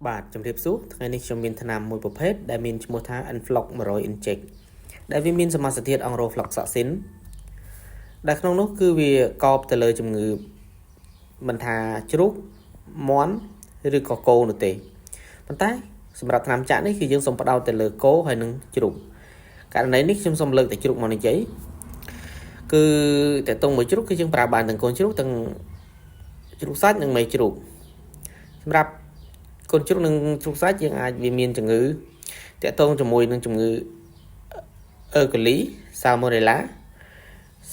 បាទជំរាបសួរថ្ងៃនេះខ្ញុំមានថ្នាំមួយប្រភេទដែលមានឈ្មោះថា Enfloc 100 Inject ដែលវាមានសមាសធាតុអង់រ៉ូ Floxacin ដែលក្នុងនោះគឺវាកបទៅលើជំងឺមិនថាជ្រូកមាន់ឬក៏គោនោះទេប៉ុន្តែសម្រាប់ថ្នាំចាក់នេះគឺយើងសូមផ្ដោតទៅលើគោហើយនិងជ្រូកករណីនេះខ្ញុំសូមលើកតែជ្រូកមកនិយាយគឺតើតង់មួយជ្រូកគឺយើងប្រើបានទាំងកូនជ្រូកទាំងជ្រូកសាច់និងមេជ្រូកសម្រាប់កូនជ្រូកនិងជ្រូកសាច់យើងអាចវាមានជំងឺតាក់ទងជាមួយនឹងជំងឺអឺកូលីសាម៉ូណេឡា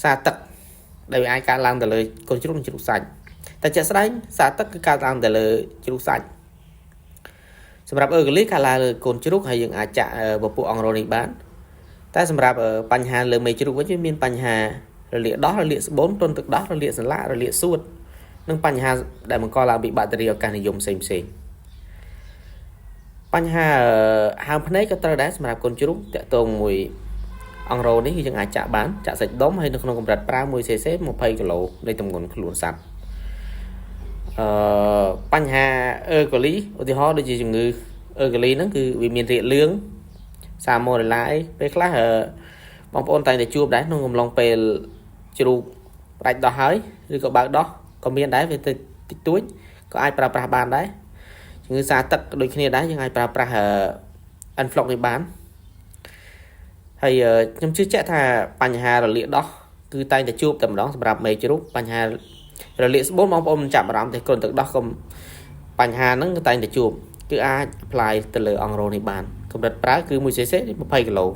សាទឹកដែលវាអាចកើតឡើងទៅលើកូនជ្រូកនិងជ្រូកសាច់តែជាក់ស្ដែងសាទឹកគឺកើតឡើងទៅលើជ្រូកសាច់សម្រាប់អឺកូលីកើតឡើងលើកូនជ្រូកហើយយើងអាចចាក់ពពួកអង់រ៉ូនេះបានតែសម្រាប់បញ្ហាលើមេជ្រូកវិញវាមានបញ្ហារលាកដោះរលាកស្បូនទន់ទឹកដោះរលាកសន្លាក់រលាកសួតនិងបញ្ហាដែលបង្កឡើងពីបាក់តេរីឱកាសនិយមផ្សេងៗបញ្ហាហើមភ្នែកក៏ត្រូវដែរសម្រាប់កូនជ្រូកតាក់ទងមួយអង់រ៉ូនេះគឺយើងអាចចាក់បានចាក់សាច់ដុំហើយនៅក្នុងកម្រិតប្រើ1 cc 20គីឡូនៃទម្ងន់ខ្លួនសត្វបញ្ហាអឺកូលីឧទាហរណ៍ដូចជាជំងឺអឺកូលីហ្នឹងគឺវាមានរាកលឿងសាម៉ូណេឡាពេលខ្លះបងប្អូនតែងតែជួបដែរក្នុងកំឡុងពេលជ្រូកផ្ដាច់ដោះហើយឬក៏បើកដោះក៏មានដែរវាតិចតួចក៏អាចប្រើប្រាស់បានដែរជំងឺសាទឹកដូចគ្នាដែរយើងអាចប្រើប្រាស់ Enfloc នេះបានហើយខ្ញុំជឿជាក់ថាបញ្ហារលាកដោះគឺតែងតែជួបតែម្ដងសម្រាប់មេជ្រូកបញ្ហារលាកស្បូនបងប្អូនមិនចាប់អារម្មណ៍ទេគ្រាន់តែដោះកុំបញ្ហាហ្នឹងគឺតែងតែជួបគឺអាច apply ទៅលើអង់រ៉ូនេះបានកម្រិតប្រើគឺ1 cc 20គីឡូ